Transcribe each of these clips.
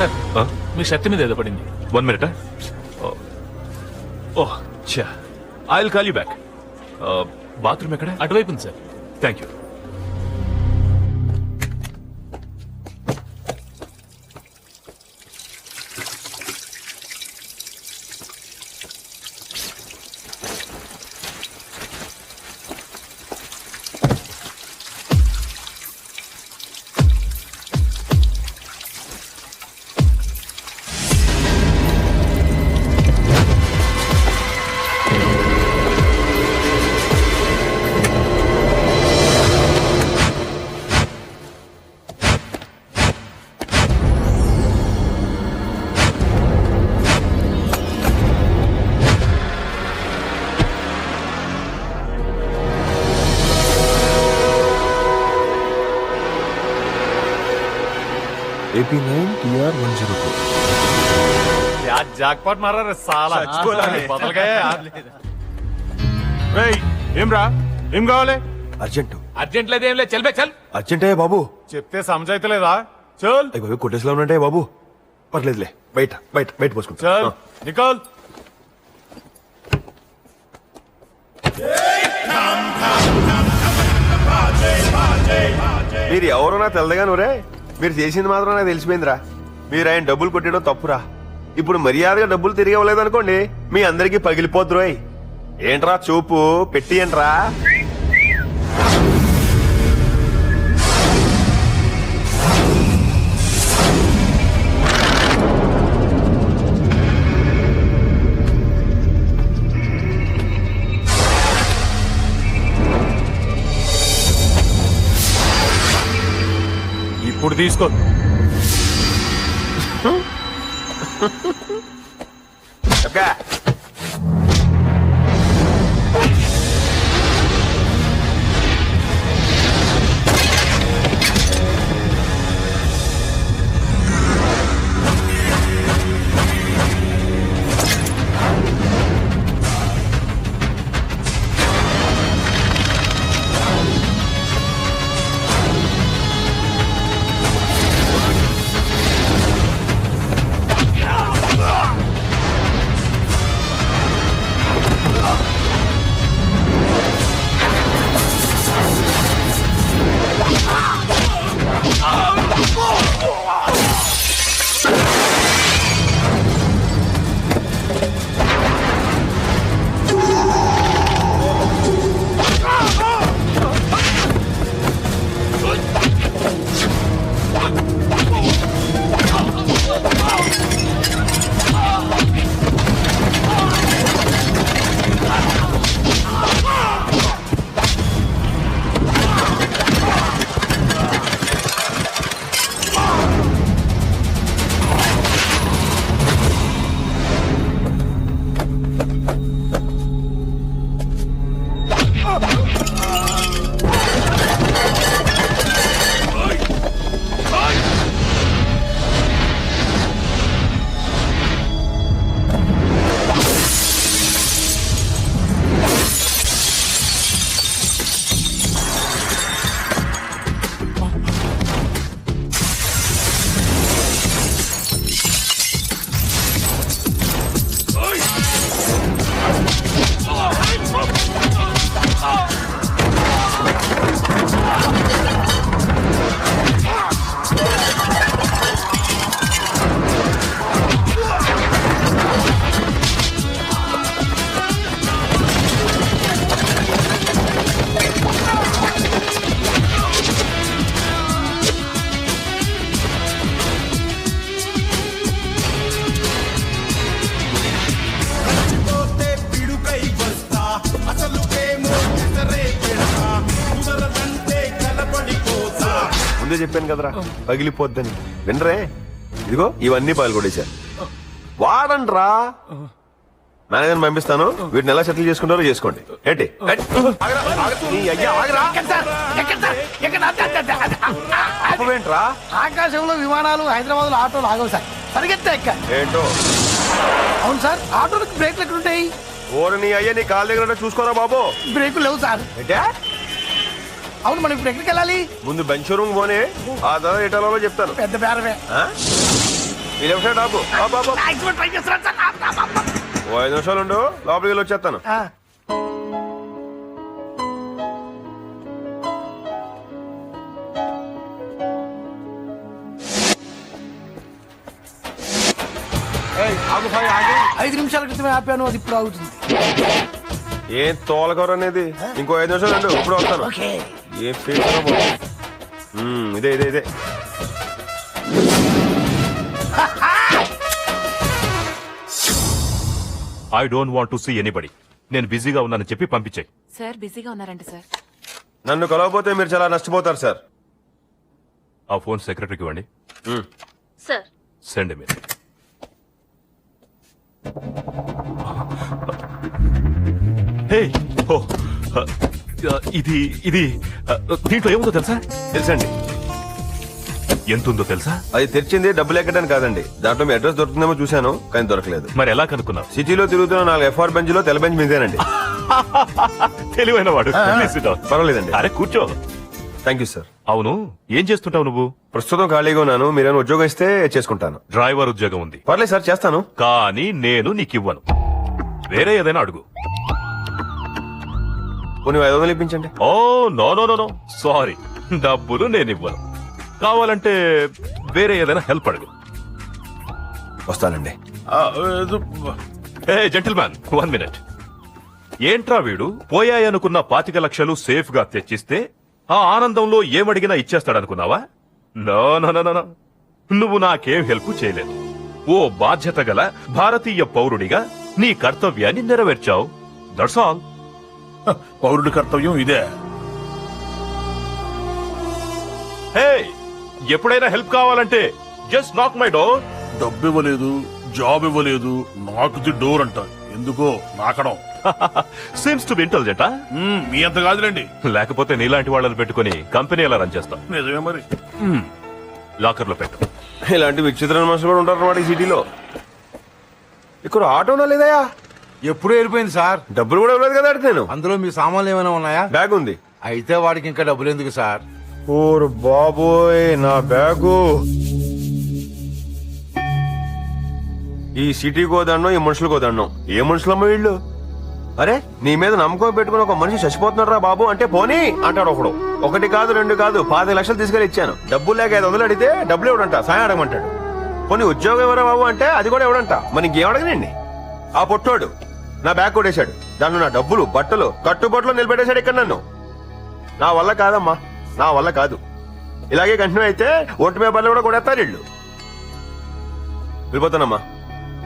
Sir మీ shirt మీద ఏదో పడింది. 1 minute. ఓహ్ ఛా, I will call you back. Bathroom ఎక్కడ? అటువైపు ఉంది sir. Thank you. AP9 TR 102. यार जैकपॉट मारा रे साला बदल गए यार. ఏం రా ఏం కావాలి? అర్జెంట్ లేదేం లేదు, చల్ బే చల్. అర్జెంటే బాబు. చెప్తే సమజైతలేదా? చల్ అయ్యి బాబు కొట్టేసిలో ఉన్నట్టే బాబు. పర్లేదులే, బయట బయట బయట పోసుకుంటా. చల్ నికల్. మీరు ఎవరో నాకు తెలదగా నువ్వురే. మీరు చేసింది మాత్రం నాకు తెలిసిపోయిందిరా. మీరు ఆయన డబ్బులు కొట్టడం తప్పురా. ఇప్పుడు మర్యాదగా డబ్బులు తిరిగి ఇవ్వలేదు అనుకోండి, మీ అందరికి పగిలిపోద్దురోయ్. ఏంట్రా చూపు పెట్టి ఏంట్రా? ఇప్పుడు తీసుకో. ముందే చెప్పాను కదరా పగిలిపోద్దని. వినరే, ఇదిగో ఇవన్నీ పగలగొట్టేశారు. వాడండ్రా, మేనేజర్ పంపిస్తాను. వీటిని ఎలా సెటిల్ చేసుకుంటారో చేసుకోండి. ఏంటి ఏంట్రా? ఆకాశంలో విమానాలు, హైదరాబాద్ లో ఆటోలు ఆగవు సార్. పరిగెత్తా ఎక్క. ఏంటో? అవును సార్, ఆటోలకు బ్రేక్లు ఎక్కడుంటాయి? ఓరు నీ అయ్యా, నీ కాళ్ళ దగ్గర చూసుకోరా బాబు. బ్రేకులు లేవు సార్. అవును, మనం ఇప్పుడు ఎక్కడికి వెళ్ళాలి? ముందు బెంచ్ రూమ్ పోనే, ఆ తర్వాత ఎటాలో చెప్తాను. పెద్ద బేరమే. ఈ లెఫ్ట్ సైడ్ ఆపు. ఆపు, ఆపు. మాక్సిమం ట్రై చేస్తున్నాను సార్. ఓ 5 నిమిషాలు ఉండు, లోపలికి వెళ్ళి వచ్చేస్తాను. ఐదు నిమిషాల క్రితమే ఆపాను, అది ఇప్పుడు ఆగుతుంది. ఏం తోలకూర అనేది. ఇంకో 5 నిమిషాలు ఉండు, ఇప్పుడు వస్తాను. ఓకే. ఏం ఫేస్ ఇదే ఇదే ఇదే. I don't want to see anybody. నేను బిజీగా ఉన్నానని చెప్పి పంపించాయి. సార్ బిజీగా ఉన్నారంట సార్. నన్ను కలవకపోతే మీరు చాలా నష్టపోతారు సార్. ఆ ఫోన్ సెక్రటరీకి ఇవ్వండి. Sir send me. హే ఓ ఇది ఇది దీంట్లో ఏముందో తెలుసా? తెలుసండి. ఎంతుందో తెలుసా? అది తెరిచింది డబ్బులు ఎక్కడానికి కాదండి. దాంట్లో మీ అడ్రస్ దొరుకుతుందేమో చూశాను, కానీ దొరకలేదు. మరి ఎలా కనుక్కున్నావు? సిటీలో తిరుగుతున్న 4 FR బెంచ్ లో తెల్ల బెంచ్ మీదేనండి. తెలివైన వాడు. పర్వాలేదండి. అరే కూర్చో. Thank you sir. అవును, ఏం చేస్తుంటావు నువ్వు? ప్రస్తుతం ఖాళీగా ఉన్నాను. మీరేమైనా ఉద్యోగం ఇస్తే చేసుకుంటాను. డ్రైవర్ ఉద్యోగం ఉంది. పర్లేదు సార్, చేస్తాను. కానీ నేను నీకు ఇవ్వను. వేరే ఏదైనా అడుగు. కొన్ని 500 ఇప్పించండి. Oh no no no no sorry, డబ్బులు నేను ఇవ్వను. కావాలంటే వేరే ఏదైనా హెల్ప్ అడుగు. వస్తానండి. A gentleman, 1 minute. ఏంట్రా వీడు పోయాయనుకున్న 25 లక్షలు సేఫ్ గా తెచ్చిస్తే ఆ ఆనందంలో ఏమడిగినా ఇచ్చేస్తాడనుకున్నావా? నో నో నో నో, నువ్వు నాకేం హెల్ప్ చేయలేదు. ఓ బాధ్యత గల భారతీయ పౌరుడిగా నీ కర్తవ్యాన్ని నెరవేర్చావు. That's all. పౌరుడి కర్తవ్యం ఇదే. హే, ఎప్పుడైనా హెల్ప్ కావాలంటే జస్ట్ నాక్ మై డోర్. డబ్బు ఇవ్వలేదు, జాబ్ ఇవ్వలేదు, నాకు డోర్ అంట. ఎందుకో నాకడం. Seems to be intelligent. మీ అంత కాదులేండి. లేకపోతే నీలాంటి వాళ్ళని పెట్టుకుని కంపెనీ ఎలా రన్ చేస్తాం? నిజమే మరి. లాకర్ లో పెట్టు. ఇలాంటి విచిత్రమైన మనుషులు కూడా ఉంటారు అన్నమాట ఈ సిటీలో. ఇక్కడ ఆటోనా లేదయా? ఎప్పుడు వెళ్ళిపోయింది సార్. డబ్బులు కూడా ఇవ్వలేదు కదా నేను. అందులో మీ సామాన్లు ఏమైనా ఉన్నాయా? బ్యాగ్ ఉంది. అయితే వాడికి ఇంకా డబ్బులు ఎందుకు సార్? ఓర్ బాబోయ్, నా బ్యాగు. ఈ సిటీకి పోదాను, ఈ మనుషులకు పోదాను. ఏ మనుషులమ్మ వీళ్ళు? అరే, నీ మీద నమ్మకం పెట్టుకుని ఒక మనిషి చచ్చిపోతున్నాడు రా బాబు అంటే పోనీ అంటాడు ఒకడు. 1 కాదు 2 కాదు 25 లక్షలు తీసుకెళ్లి ఇచ్చాను. డబ్బులు లేక 500 అడిగితే డబ్బులు ఇవ్వడంట, సాయం అడగమంటాడు. పోనీ ఉద్యోగం ఎవరా బాబు అంటే అది కూడా ఇవ్వడంట. మరి ఇంకేం అడగనండి. ఆ పొట్టోడు నా బ్యాగ్ కొట్టేశాడు. దాంట్లో నా డబ్బులు, బట్టలు, కట్టుబట్టలు నిలబెట్టేశాడు ఇక్కడ నన్ను. నా వల్ల కాదమ్మా, నా వల్ల కాదు. ఇలాగే కంటిన్యూ అయితే ఒంటి పేపర్లు కూడా కొడేస్తారు వీళ్ళు. వెళ్ళిపోతానమ్మా,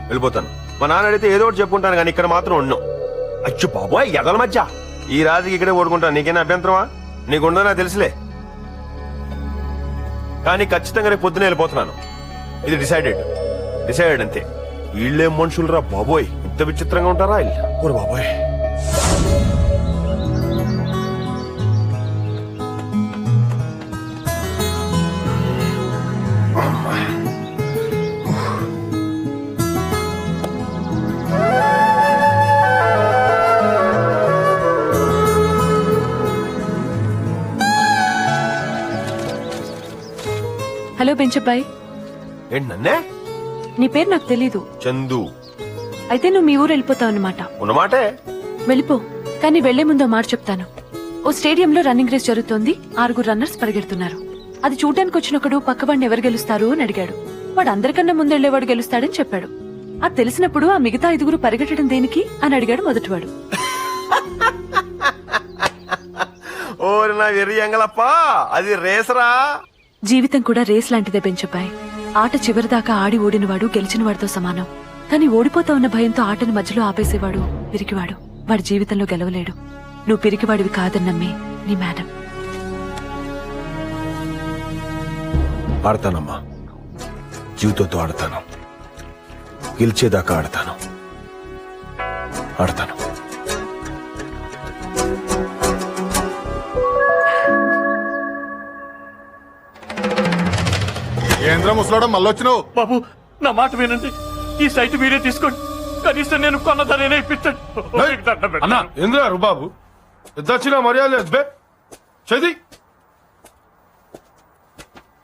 వెళ్ళిపోతాను. మా నాన్న అడిగితే ఏదో ఒకటి చెప్పుకుంటాను, కానీ ఇక్కడ మాత్రం ఉన్నాం. అచ్చు బాబోయ్, ఎదల మధ్య ఈ రాజుకి ఇక్కడే ఓడుకుంటాను. నీకేనా అభ్యంతరమా? నీకుండో నాకు తెలుసులే. కానీ ఖచ్చితంగా రేపు పొద్దున వెళ్ళిపోతున్నాను. ఇది డిసైడెడ్ అంతే. వీళ్ళేం మనుషులు రా బాబోయ్, ఇంత విచిత్రంగా ఉంటారా వీళ్ళు? బాబోయ్. హలో బెంచబ్బాయ్. ఏంటి నన్నే? నీ పేరు నాకు తెలీదు. చందు. అయితే నువ్వు మీ ఊరు వెళ్ళిపోతావు అన్నమాట. ఉన్నమాటే. వెళ్ళిపో, కానీ వెళ్లే ముందు మాట చెప్తాను. ఓ స్టేడియంలో రన్నింగ్ రేస్ జరుగుతోంది. 6 రన్నర్స్ పరిగెడుతున్నారు. అది చూడడానికి వచ్చినప్పుడు పక్కవాడిని ఎవరు గెలుస్తారు అని అడిగాడు. వాడు అందరికన్నా ముందెళ్లేవాడు గెలుస్తాడని చెప్పాడు. అది తెలిసినప్పుడు ఆ మిగతా 5 పరిగెట్టడం దేనికి అని అడిగాడు మొదటివాడు. ఓరి నా వెర్రి ఎంగలప్ప, అది రేసరా. జీవితం కూడా రేస్ లాంటిదే బెంచబ్బాయ్. ఆట చివరిదాకా ఆడి ఓడినవాడు గెలిచిన వాడితో సమానం. కానీ ఓడిపోతా ఉన్న భయంతో ఆటని మధ్యలో ఆపేసేవాడు పిరికివాడు. వాడి జీవితంలో గెలవలేడు. నువ్వు పిరికివాడివి కాదని నమ్మి నీ మేడం. ఆడతానమ్మా, జీవితంతో ఆడతాను. గెలిచేదాకా ఆడతాను. ఏంద్ర ముసలాడం మళ్ళొచ్చినావు? బాబు నా మాట వినండి. ఈ సైట్ మీరే తీసుకోండి. కనీసం నేను కొన్న ధరనే ఇప్పించండి. అన్నా ఏంద్ర బాబు, ఎంత వచ్చినా మర్యాద లేదు బే. చది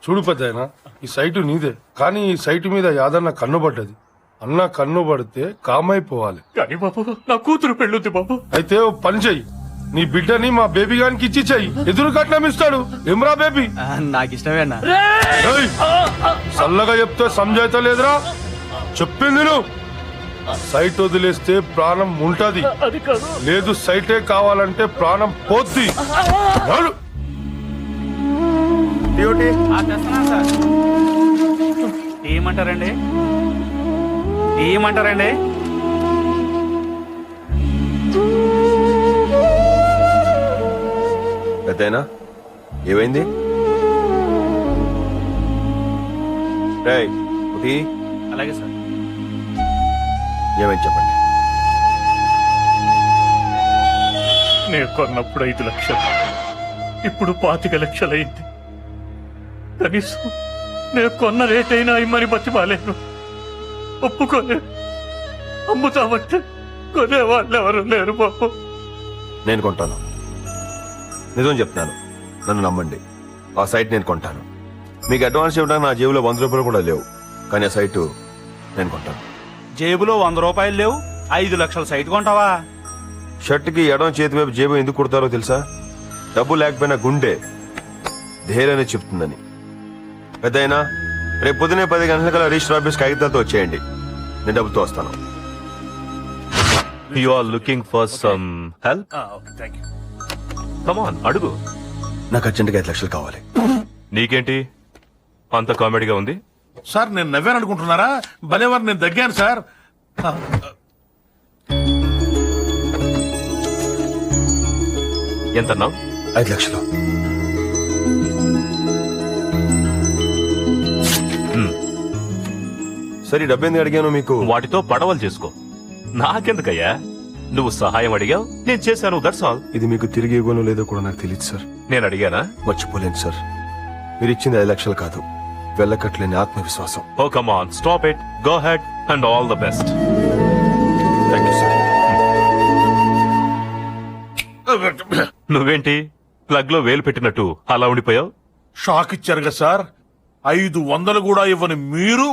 చూడు పెద్దాయన, ఈ సైటు నీదే, కానీ ఈ సైటు మీద యాదన్న కన్ను పడ్డది. అన్న కన్ను పడితే కామైపోవాలి. కానీ బాబు నా కూతురు పెళ్ళుద్ది బాబు. అయితే ఓ పని చెయ్యి, నీ బిడ్డని మా బేబీ గానికి ఇచ్చి చెయ్యి. ఎదురు కట్నం ఇస్తాడు. ఏమ్రా బేబీ? నాకు ఇష్టమే అన్న. ఏయ్, చల్లగా చెప్తే సంజాయిత లేదురా. చెప్పింది నువ్వు. సైట్ వదిలేస్తే ప్రాణం ఉంటది, అది కాదు. లేదు సైటే కావాలంటే ప్రాణం పోద్ది. నడు. డ్యూటీ ఏమంటారండి? ఏమంటారండి? పెద్దయినా ఏమైంది? రేయ్, ఒకటి అలాగే సార్. ఏమైంది చెప్పండి. నేను కొన్నప్పుడు 5 లక్షలు, ఇప్పుడు 25 లక్షలైంది. కనీసం నేను కొన్న రేట్ అయినా ఇమ్మని బతిమాలేను. ఒప్పుకోలేదు. అమ్ముతామంటే కొనేవాళ్ళు ఎవరు లేరు బాబు. నేను కొంటాను, నిజం చెప్తాను, నన్ను నమ్మండి. ఆ సైట్ నేను కొంటాను. మీకు అడ్వాన్స్ ఇవ్వడానికి నా జేబులో 100 రూపాయలు కూడా లేవు, కానీ ఆ సైటు నేను కొంటాను. జేబులో 100 రూపాయలు లేవు, 5 లక్షల సైట్ కొంటావా? షర్ట్కి ఎడం చేతి వైపు జేబు ఎందుకు కుడతారో తెలుసా? డబ్బు లేకపోయినా గుండె ధైర్యాన్ని చెప్తుందని. పెద్దయినా రేపు పొద్దునే 10 గంటల రిజిస్టర్ ఆఫీస్ కాగితాలతో వచ్చేయండి, నేను డబ్బుతో వస్తాను. You are looking for some help? Thank you. Come on, అడుగు. నాకు అర్జెంట్గా 5 లక్షలు కావాలి. నీకేంటి అంత కామెడీగా ఉంది? సార్ నేను నవ్వాను అనుకుంటున్నారా? భలేవారు, నేను దగ్గాను సార్. ఎంతన్నావు? 5 లక్షలు. సరే, డబ్బు ఎందుకు అడిగాను మీకు? వాటితో పడవలు చేసుకో. నాకెందుకయ్యా? నువ్వు సహాయం అడిగావు, నేను చేశాను, దట్స్ ఆల్. ఇది మీకు తిరిగి ఇవ్వను లేదో కూడా నాకు తెలియదు సార్. నేను అడిగానా? మర్చిపోలేను సార్. మీరు ఇచ్చింది 5 లక్షలు కాదు, వెళ్ళకట్లేని ఆత్మవిశ్వాసం. Oh come on, stop it, go ahead and all the best. Thank you sir. నువ్వేంటి ప్లగ్ లో వేలు పెట్టినట్టు అలా ఉండిపోయావు? షాక్ ఇచ్చారు కదా సార్. 500 కూడా ఇవ్వని మీరు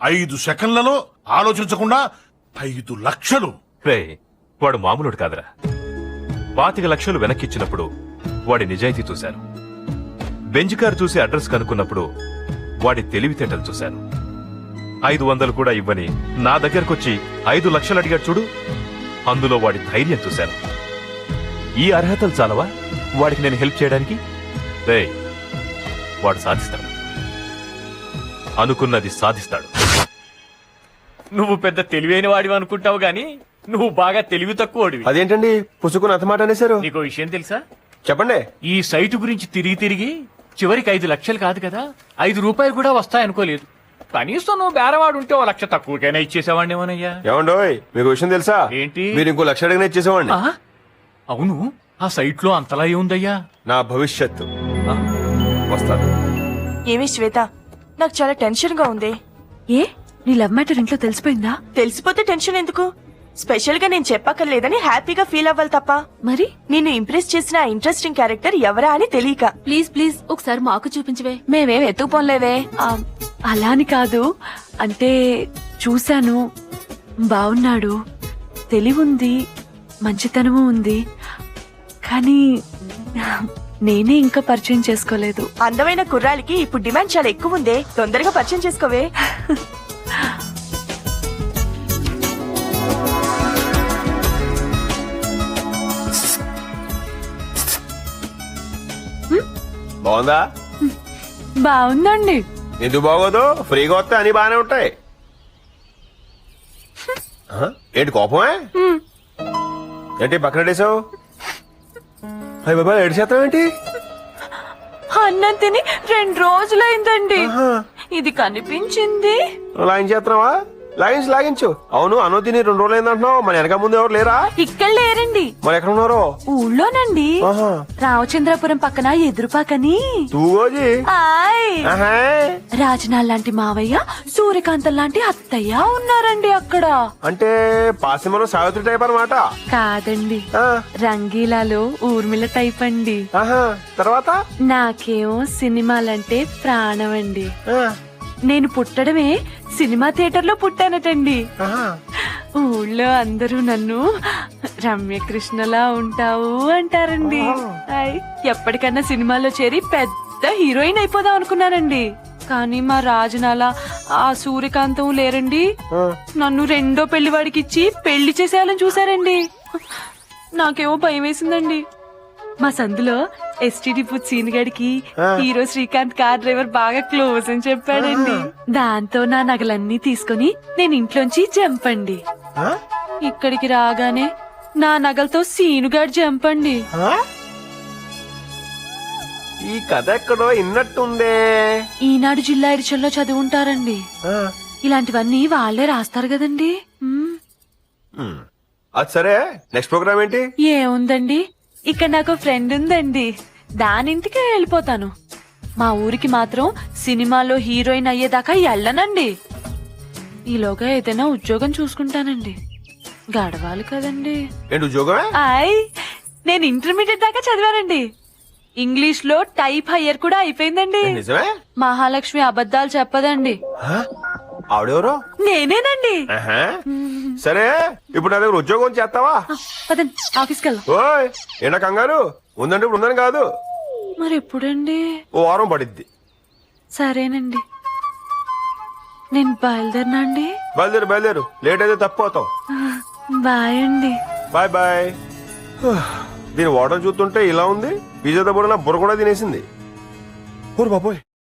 5 సెకండ్లలో ఆలోచించకుండా 5 లక్షలు. రే, వాడు మామూలుడు కాదురా. 25 లక్షలు వెనక్కిచ్చినప్పుడు వాడి నిజాయితీ చూశాను. బెంజ్ కార్ చూసి అడ్రస్ కనుక్కున్నప్పుడు వాడి తెలివితేటలు చూశాను. 500 కూడా ఇవ్వని నా దగ్గరకొచ్చి 5 లక్షలు అడిగాడు చూడు, అందులో వాడి ధైర్యం చూశాను. ఈ అర్హతలు చాలవా వాడికి నేను హెల్ప్ చేయడానికి? రే, వాడు సాధిస్తాడు, అనుకున్నది సాధిస్తాడు. నువ్వు పెద్ద తెలివైన వాడివి అనుకుంటావు గాని నువ్వు బాగా తెలివి తక్కువడివి. అదేంటండి పుసుకుని అతమాట అనేశారు? నీకో విషయం తెలుసా? చెప్పండి. ఈ సైటు గురించి తిరిగి తిరిగి చివరికి 5 లక్షలు కాదు కదా, 5 రూపాయలు కూడా వస్తాయనుకోలేదు. కనీసం నువ్వు బేరవాడు ఉంటే 1 లక్ష తక్కువకైనా ఇచ్చేసేవాడిని ఏమోనయ్యా. ఏమండోయ్, మీకు విషయం తెలుసా? ఏంటి? మీరు ఇంకో 1 లక్ష అడిగినా ఇచ్చేసేవాడిని. ఆ? అవును, ఆ సైట్ లో అంతలా ఏముందయ్యా? నా భవిష్యత్తు. వస్తాను. ఏమి శ్వేత, నాకు చాలా టెన్షన్ గా ఉంది. ఏ, నీ లవ్ మ్యాటర్ ఇంట్లో తెలిసిపోయిందా? తెలిసిపోతే టెన్షన్ ఎందుకు? స్పెషల్ గా నేను చెప్పక్కర్లేదని హ్యాపీగా ఫీల్ అవ్వాలి తప్ప. మరి నిన్ను ఇంప్రెస్ చేసిన ఆ ఇంట్రెస్టింగ్ క్యారెక్టర్ ఎవరా అని తెలియక. ప్లీజ్ ప్లీజ్ ఒకసారి మాకు చూపించవే. మేమేం ఎత్తుకుపోలేవే. అలా అని కాదు, అంటే చూశాను, బాగున్నాడు, తెలివుంది, మంచితనము ఉంది, కానీ నేనే ఇంకా పరిచయం చేసుకోలేదు. అందమైన కుర్రాలికి ఇప్పుడు డిమాండ్ చాలా ఎక్కువ ఉందే, తొందరగా పరిచయం చేసుకోవే. బాగుందా? బాగుందండి. ఎందుకు బాగోదు? ఫ్రీగా వస్తే అన్ని బాగానే ఉంటాయి. ఏంటి కోపమే? ఏంటి పక్కన పెట్టేశావు? అయ్య బాబా, ఏడిచేస్తావు ఏంటి? అన్నం తిని 2 రోజులైందండి. ఇది కనిపించింది. అలా ఏం చేస్తున్నావా? లాగించు. అవును అనుదిని 2 రోజులు అయిందంటున్నావు, మన వెనక ముందు ఎవరు లేరా? ఇక్కడ లేరండి, మరి ఎక్కడ ఉన్నారు? ఊళ్ళోనండి. ఆహా. రామచంద్రపురం పక్కన ఎదురుపాకని తూగోజీ. ఆయ్. ఆహా. రాజనాల్ లాంటి మావయ్య, సూర్యకాంతం లాంటి అత్తయ్య ఉన్నారండి అక్కడ. అంటే పాసిమలో సావిత్రి టైప్ అన్నమాట. కాదండి, ఆ. రంగీలాలో ఊర్మిళ టైప్ అండి. ఆహా. తర్వాత నాకేమో సినిమాలంటే ప్రాణం అండి. ఆ. నేను పుట్టడమే సినిమా థియేటర్ లో పుట్టానటండి. ఆహా. ఊళ్ళో అందరూ నన్ను రమ్యకృష్ణలా ఉంటావు అంటారండి. ఆయ్, ఎప్పటికన్నా సినిమాలో చేరి పెద్ద హీరోయిన్ అయిపోదాం అనుకున్నానండి. కానీ మా రాజనాల ఆ సూర్యకాంతం లేరండి, నన్ను 2వ పెళ్లివాడికి ఇచ్చి పెళ్లి చేసేయాలని చూసారండి. నాకేమో భయం వేసిందండి. మా సందులో ఎస్టీడీ బుత్ సీన్ గడికి హీరో శ్రీకాంత్ కార్ డ్రైవర్ బాగా క్లోజ్ అని చెప్పాడండి. దాంతో నా నగలన్నీ తీసుకుని నేను ఇంట్లోంచి జంపండి. ఇక్కడికి రాగానే నా నగలతో సీనుగాడు జంపండి. ఈ కథ ఎక్కడో ఇన్నట్టుందే. ఈనాడు జిల్లా ఎడిషన్లో చదువుంటారండి. ఇలాంటివన్నీ వాళ్లే రాస్తారు కదండి. అది సరే, నెక్స్ట్ ప్రోగ్రామ్ ఏంటి? ఏముందండి, ఇక్కడ నాకు ఫ్రెండ్ ఉందండి, దానింటికి వెళ్ళిపోతాను. మా ఊరికి మాత్రం సినిమాలో హీరోయిన్ అయ్యేదాకా వెళ్ళనండి. ఈలోగా ఏదైనా ఉద్యోగం చూసుకుంటానండి, గడవాలి కదండి. ఏంటి ఉద్యోగమే? ఆయ్, నేను ఇంటర్మీడియట్ దాకా చదివానండి. ఇంగ్లీష్ లో టైప్ హయ్యర్ కూడా అయిపోయిందండి. నిజమే? మహాలక్ష్మి అబద్ధాలు చెప్పదండి. ఆవిడెవరో? నేనేనండి. సరే, ఇప్పుడు నా దగ్గర ఉద్యోగం చేస్తావా? పదండి, ఆఫీస్కి వెళ్దాం. ఓయ్, ఏంటో కంగారు ఉందంటే ఇప్పుడు ఉందని కాదు. మరి ఎప్పుడండి? ఓ వారం పడిద్ది. సరేనండి, నేను బయలుదేరినా అండి? బయలుదేరు, లేట్ అయితే తప్పిపోతావు. బాయ్ అండి. Bye bye. దీని వాటర్ చూస్తుంటే ఇలా ఉంది, పిజ్జా దబ్బున బుర్ర కూడా తినేసింది. ఓరు బాబోయ్.